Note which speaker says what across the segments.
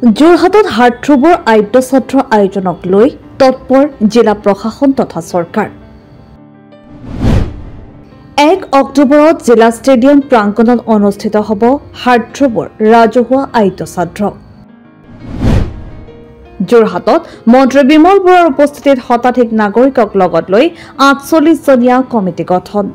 Speaker 1: যোৰহাটত হাৰ্টথ্ৰবৰ আদ্য ছাত্ৰ আয়োজনক লৈ তৎপৰ জিলা প্ৰশাসন তথা চৰকাৰ। 1 অক্টোবৰত জিলা ষ্টেডিয়াম প্ৰাংগণত অনুষ্ঠিত হ'ব হাৰ্টথ্ৰবৰ ৰাজহুৱা আদ্য ছাত্ৰ। যোৰহাটত মন্ত্ৰী বিমল বৰাৰ উপস্থিতিত শতাধিক নাগৰিকক লগত লৈ 48জনীয়া কমিটি গঠন।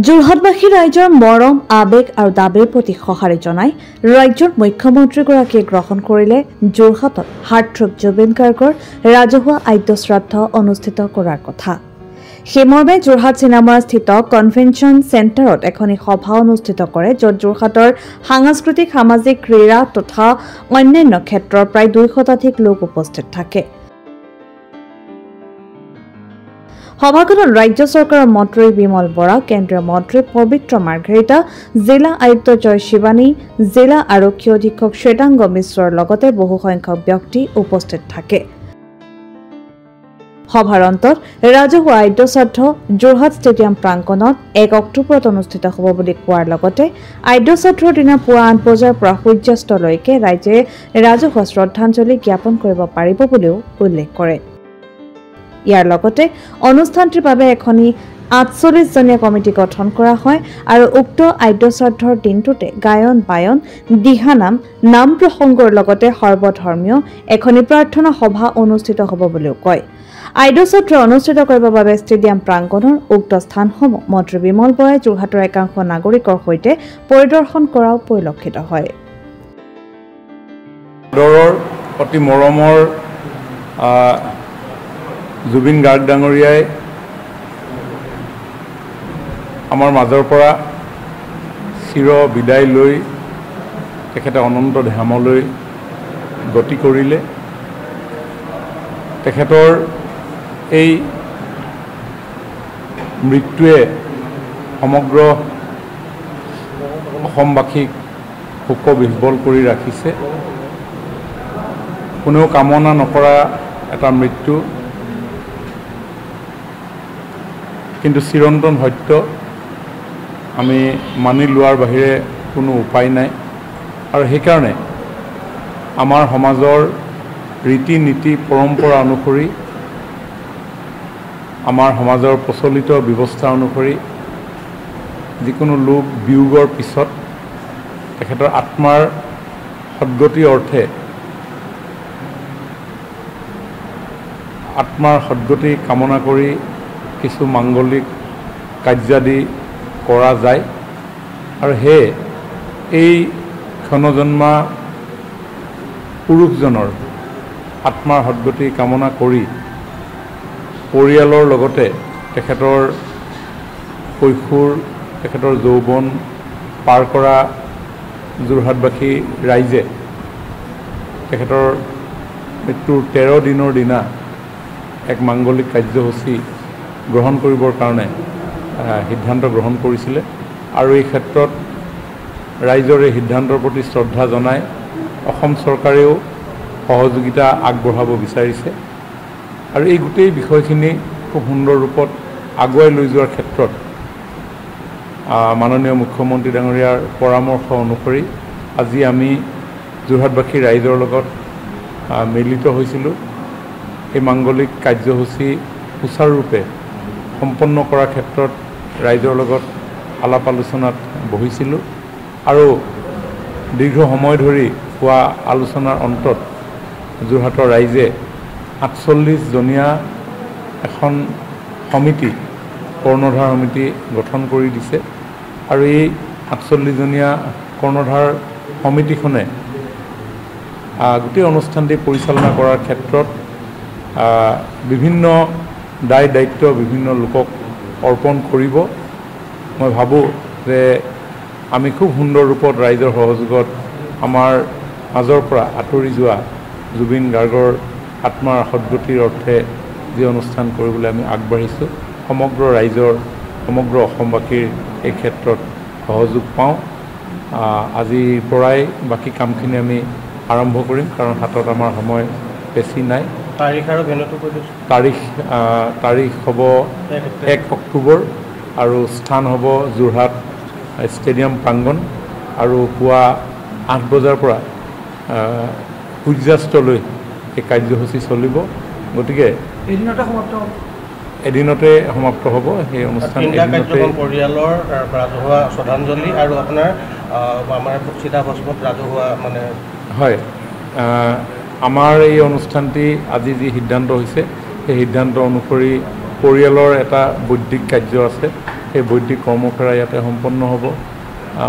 Speaker 1: যোৰহাটবাসী ৰাইজৰ মৰম আবেগ আৰু দাবীৰ প্ৰতি সঁহাৰি জনাই ৰাজ্যৰ মুখ্যমন্ত্ৰীগৰাকীয়ে গ্ৰহণ কৰিলে যোৰহাটত হাৰ্টথ্ৰব জুবিন গাৰ্গৰ ৰাজহুৱা আদ্য শ্ৰাদ্ধ অনুষ্ঠিত কৰাৰ কথা। সেইমৰ্মে যোৰহাট চিনেমাস্থিত কনভেনশ্যন চেণ্টাৰত এখনি সভা অনুষ্ঠিত কৰে, য'ত যোৰহাটৰ সাংস্কৃতিক সামাজিক ক্ৰীড়া তথা অন্যান্য ক্ষেত্ৰৰ প্ৰায় 200তধিক লোক উপস্থিত থাকে। সভাখনত ৰাজ্য চৰকাৰৰ মন্ত্ৰী বিমল বৰা, কেন্দ্ৰীয় মন্ত্ৰী পবিত্ৰ মাৰ্ঘেৰিটা, জিলা আয়ুক্ত জয় শিৱানী, জিলা আৰক্ষী অধীক্ষক শ্বেতাংগ মিশ্ৰৰ লগতে বহু সংখ্যক ব্যক্তি উপস্থিত থাকে। সভাৰ অন্তত ৰাজহুৱা আদ্য শ্ৰাদ্ধ যোৰহাট ষ্টেডিয়াম প্ৰাংগণত 1 অক্টোবৰত অনুষ্ঠিত হ'ব বুলি কোৱাৰ লগতে আদ্য শ্ৰাদ্ধৰ দিনা পুৱা 8 বজাৰ পৰা সূৰ্যাস্তলৈকে ৰাইজে ৰাজহুৱা শ্ৰদ্ধাঞ্জলি জ্ঞাপন কৰিব পাৰিব বুলিও উল্লেখ কৰে। ইয়াৰ লগতে অনুষ্ঠানটিৰ বাবে এখনি 48জনীয়া কমিটি গঠন কৰা হয় আৰু উক্ত আদ্য শ্ৰাদ্ধৰ দিনটোতে গায়ন বায়ন, দিহানাম, নাম প্ৰসংগৰ লগতে সৰ্বধৰ্মীয় এখনি প্ৰাৰ্থনা সভা অনুষ্ঠিত হ'ব বুলিও কয়। আদ্য শ্ৰাদ্ধ অনুষ্ঠিত কৰিবৰ বাবে ষ্টেডিয়াম প্ৰাংগণৰ উক্ত স্থানসমূহ মন্ত্ৰী বিমল বৰাই যোৰহাটৰ একাংশ নাগৰিকৰ সৈতে পৰিদৰ্শন কৰাও পৰিলক্ষিত হয়।
Speaker 2: অতি মৰমৰ জুবিন গাৰ্গ ডাঙৰীয়াই আমাৰ মাজৰ পৰা চিৰ বিদায় লৈ তেখেতে অনন্ত ধামলৈ গতি কৰিলে। তেখেতৰ এই মৃত্যুৱে সমগ্ৰ অসমবাসীক শোকবিহ্বল কৰি ৰাখিছে। কোনেও কামনা নকৰা এটা মৃত্যু, কিন্তু চিৰন্তন সত্য, আমি মানি লোৱাৰ বাহিৰে কোনো উপায় নাই। আৰু সেইকাৰণে আমাৰ সমাজৰ ৰীতি নীতি পৰম্পৰা অনুসৰি, আমাৰ সমাজৰ প্ৰচলিত ব্যৱস্থা অনুসৰি যিকোনো লোক বিয়োগৰ পিছত তেখেতৰ আত্মাৰ সদ্গতিৰ অৰ্থে আত্মাৰ সদ্গতি কামনা কৰি কিছু মাংগলিক কাৰ্যাদি কৰা যায়। আৰু সেয়ে এই ক্ষণজন্মা পুৰুষজনৰ আত্মাৰ সদ্গতি কামনা কৰি পৰিয়ালৰ লগতে তেখেতৰ কৈশোৰ, তেখেতৰ যৌৱন পাৰ কৰা যোৰহাটবাসী ৰাইজে তেখেতৰ মৃত্যুৰ 13 দিনৰ দিনা এক মাংগলিক কাৰ্যসূচী গ্ৰহণ কৰিবৰ কাৰণে সিদ্ধান্ত গ্ৰহণ কৰিছিলে। আৰু এই ক্ষেত্ৰত ৰাইজৰ এই সিদ্ধান্তৰ প্ৰতি শ্ৰদ্ধা জনাই অসম চৰকাৰেও সহযোগিতা আগবঢ়াব বিচাৰিছে। আৰু এই গোটেই বিষয়খিনি খুব সুন্দৰ ৰূপত আগুৱাই লৈ যোৱাৰ ক্ষেত্ৰত মাননীয় মুখ্যমন্ত্ৰী ডাঙৰীয়াৰ পৰামৰ্শ অনুসৰি আজি আমি যোৰহাটবাসী ৰাইজৰ লগত মিলিত হৈছিলোঁ। এই মাংগলিক কাৰ্যসূচী সুচাৰুৰূপে সম্পন্ন কৰাৰ ক্ষেত্ৰত ৰাইজৰ লগত আলাপ আলোচনাত বহিছিলোঁ আৰু দীৰ্ঘ সময় ধৰি হোৱা আলোচনাৰ অন্তত যোৰহাটৰ ৰাইজে 48জনীয়া এখন সমিতি, কৰ্ণধাৰ সমিতি গঠন কৰি দিছে। আৰু এই 48জনীয়া কৰ্ণধাৰ সমিতিখনে গোটেই অনুষ্ঠানটি পৰিচালনা কৰাৰ ক্ষেত্ৰত বিভিন্ন দায় দায়িত্ব বিভিন্ন লোকক অৰ্পণ কৰিব। মই ভাবোঁ যে আমি খুব সুন্দৰ ৰূপত ৰাইজৰ সহযোগত আমাৰ মাজৰ পৰা আঁতৰি যোৱা জুবিন গাৰ্গৰ আত্মাৰ সদ্গতিৰ অৰ্থে যি অনুষ্ঠান কৰিবলৈ আমি আগবাঢ়িছোঁ, সমগ্ৰ ৰাইজৰ, সমগ্ৰ অসমবাসীৰ এই ক্ষেত্ৰত সহযোগ পাওঁ। আজিৰ পৰাই বাকী কামখিনি আমি আৰম্ভ কৰিম, কাৰণ হাতত আমাৰ সময় বেছি নাই।
Speaker 3: তাৰিখ আৰু ভেন্যুটো কৈ দিছোঁ।
Speaker 2: তাৰিখ হ'ব 1 অক্টোবৰ আৰু স্থান হ'ব যোৰহাট ষ্টেডিয়াম প্ৰাংগণ। আৰু পুৱা 8 বজাৰ পৰা সূৰ্যাস্তলৈ এই কাৰ্যসূচী চলিব গতিকে এদিনতে সমাপ্ত হ'ব সেই অনুষ্ঠান
Speaker 3: পৰিয়ালৰ ৰাজহুৱা শ্ৰদ্ধাঞ্জলি আৰু আপোনাৰ আমাৰ চিতাভস্মত ৰাজহুৱা মানে
Speaker 2: হয় আমাৰ এই অনুষ্ঠানটি আজি যি সিদ্ধান্ত হৈছে সেই সিদ্ধান্ত অনুসৰি পৰিয়ালৰ এটা বৈদিক কাৰ্য আছে সেই বৈদিক কৰ্মশালা ইয়াতে সম্পন্ন হ'ব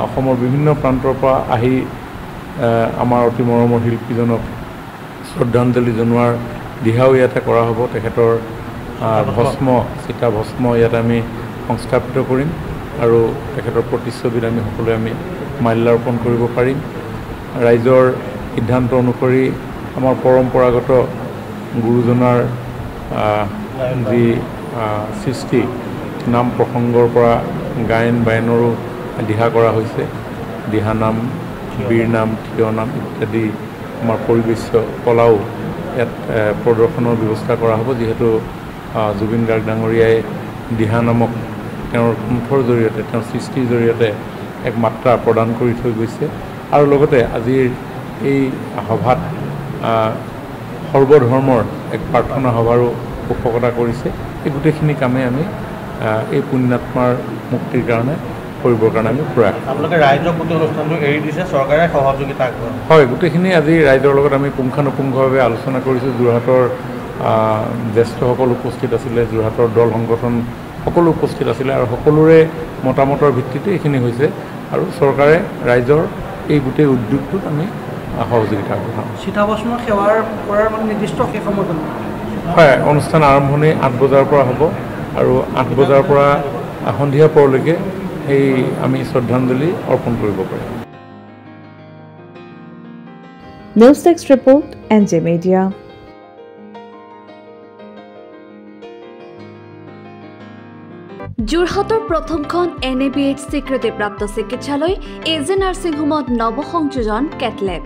Speaker 2: অসমৰ বিভিন্ন প্ৰান্তৰ পৰা আহি আমাৰ অতি মৰমৰ শিল্পীজনক শ্ৰদ্ধাঞ্জলি জনোৱাৰ দিহাও ইয়াতে কৰা হ'ব তেখেতৰ চিতাভস্ম ইয়াতে আমি সংস্থাপিত কৰিম আৰু তেখেতৰ প্ৰতিচ্ছবিত আমি সকলোৱে আমি মাল্যাৰ্পণ কৰিব পাৰিম ৰাইজৰ সিদ্ধান্ত অনুসৰি আমাৰ পৰম্পৰাগত গুৰুজনাৰ যি সৃষ্টি নাম প্ৰসংগৰ পৰা গায়ন বায়নৰো দিহা কৰা হৈছে দিহানাম বীৰনাম থিয়নাম ইত্যাদি আমাৰ পৰিবেশ্য কলাও ইয়াত প্ৰদৰ্শনৰ ব্যৱস্থা কৰা হ'ব যিহেতু জুবিন গাৰ্গ ডাঙৰীয়াই দিহানামক তেওঁৰ কণ্ঠৰ জৰিয়তে তেওঁৰ সৃষ্টিৰ জৰিয়তে এক মাত্ৰা প্ৰদান কৰি থৈ গৈছে আৰু লগতে আজিৰ এই সভাত সৰ্বধৰ্মৰ এক প্ৰাৰ্থনা সভাৰো পোষকতা কৰিছে এই গোটেইখিনি কামে আমি এই পুণ্যাত্মাৰ মুক্তিৰ কাৰণে কৰিবৰ কাৰণে আমি প্ৰয়াস
Speaker 3: আপোনালোকে ৰাইজক গোটেই অনুষ্ঠানটো এৰি দিছে চৰকাৰে সহযোগিতা আগবঢ়ায়
Speaker 2: হয় গোটেইখিনি আজি ৰাইজৰ লগত আমি পুংখানুপুংখভাৱে আলোচনা কৰিছোঁ যোৰহাটৰ জ্যেষ্ঠসকল উপস্থিত আছিলে যোৰহাটৰ দল সংগঠন সকলো উপস্থিত আছিলে আৰু সকলোৰে মতামতৰ ভিত্তিতে এইখিনি হৈছে আৰু চৰকাৰে ৰাইজৰ এই গোটেই উদ্যোগটোত আমি সহযোগিতা আগবঢ়াম
Speaker 4: চিতাভস্ম সেৱাৰ কৰাৰ মানে নিৰ্দিষ্ট শেষ সময়
Speaker 2: হয় অনুষ্ঠান আৰম্ভণি 8 বজাৰ পৰা হ'ব আৰু 8 বজাৰ পৰা সন্ধিয়া পৰলৈকে সেই আমি শ্ৰদ্ধাঞ্জলি অৰ্পণ কৰিব পাৰিম
Speaker 1: news desk report NJ Media
Speaker 5: যোৰহাটৰ প্ৰথমখন NABH স্বীকৃতিপ্ৰাপ্ত চিকিৎসালয় AJ নাৰ্ছিং হোমত নৱসংযোজন কেটলেব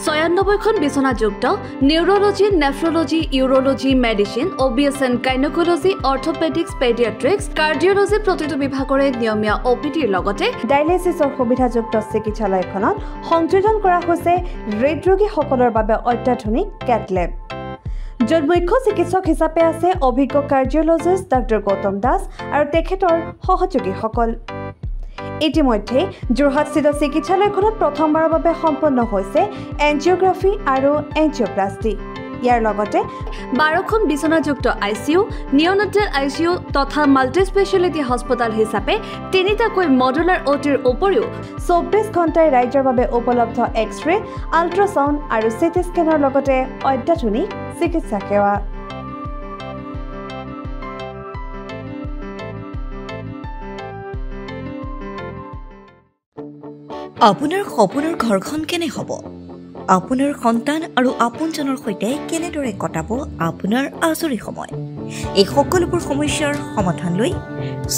Speaker 5: ৯৬খন বিচনাযুক্ত neurology nephrology urology medicine OBSN gynaecology orthopaedics paediatrics cardiology প্ৰতিটো বিভাগৰে নিয়মীয়া OPDৰ লগতে
Speaker 1: ডায়ালিচিছৰ সুবিধাযুক্ত চিকিৎসালয়খনত সংযোজন কৰা হৈছে হৃদৰোগীসকলৰ বাবে অত্যাধুনিক কেটলেব য'ত মুখ্য চিকিৎসক হিচাপে আছে অভিজ্ঞ কাৰ্ডিঅলজিষ্ট ডক্টৰ গৌতম দাস আৰু তেখেতৰ সহযোগীসকল ইতিমধ্যে যোৰহাটস্থিত চিকিৎসালয়খনত প্ৰথমবাৰৰ বাবে সম্পন্ন হৈছে এনজিঅগ্ৰাফি আৰু এনজিঅপ্লাষ্টি ইয়াৰ লগতে
Speaker 5: 12খন বিচনাযুক্ত ICU নিঅ'নেটাল ICU তথা মাল্টি স্পেচিয়েলিটি হস্পিটেল হিচাপে 3টাকৈ মডুলাৰ OTৰ উপৰিও
Speaker 1: 24 ঘণ্টাই ৰাইজৰ বাবে উপলব্ধ এক্স-ৰে আল্ট্ৰাছাউণ্ড আৰু CT স্কেনৰ লগতে অত্যাধুনিক চিকিৎসা সেৱা
Speaker 6: আপোনাৰ সপোনৰ ঘৰখন কেনে হ'ব আপোনাৰ সন্তান আৰু আপোনজনৰ সৈতে কেনেদৰে কটাব আপোনাৰ আজৰি সময় এই সকলোবোৰ সমস্যাৰ সমাধান লৈ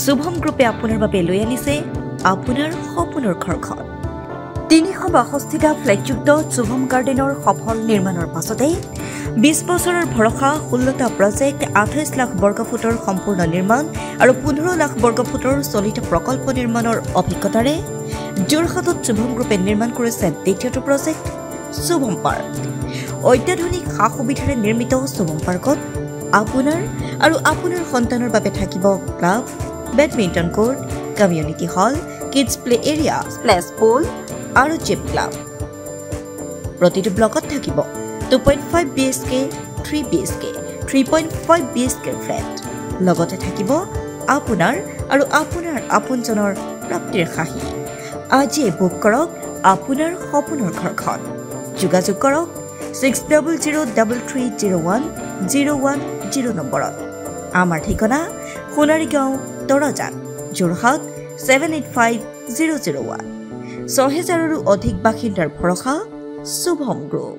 Speaker 6: শুভম গ্ৰুপে আপোনাৰ বাবে লৈ আনিছে আপোনাৰ সপোনৰ ঘৰখন 362টা ফ্লেটযুক্ত শুভম গাৰ্ডেনৰ সফল নিৰ্মাণৰ পাছতে 20 বছৰৰ ভৰসা 16টা প্ৰজেক্ট 28 লাখ বৰ্গফুটৰ সম্পূৰ্ণ নিৰ্মাণ আৰু 15 লাখ বৰ্গফুটৰ চলিত প্ৰকল্প নিৰ্মাণৰ অভিজ্ঞতাৰে যোৰহাটত শুভম গ্ৰুপে নিৰ্মাণ কৰিছে দ্বিতীয়টো প্ৰজেক্ট শুভম পাৰ্ক অত্যাধুনিক সা সুবিধাৰে নিৰ্মিত শুভম পাৰ্কত আপোনাৰ আৰু আপোনাৰ সন্তানৰ বাবে থাকিব club badminton court community hall kids play area splash pool আৰু জিম ক্লাব প্ৰতিটো ব্লকত থাকিব 2.5 BHK 3 BHK 3.5 BHK ফ্লেট লগতে থাকিব আপোনাৰ আৰু আপোনাৰ আপোনজনৰ প্ৰাপ্তিৰ সাহী আজি বুক কৰক আপোনাৰ সপোনৰ ঘৰখন যোগাযোগ কৰক 6003301010 নম্বৰত আমাৰ ঠিকনা সোণাৰীগাঁও তৰাজান যোৰহাট 785001 6000ৰো অধিক বাসিন্দাৰ ভৰসা শুভম গ্ৰুপ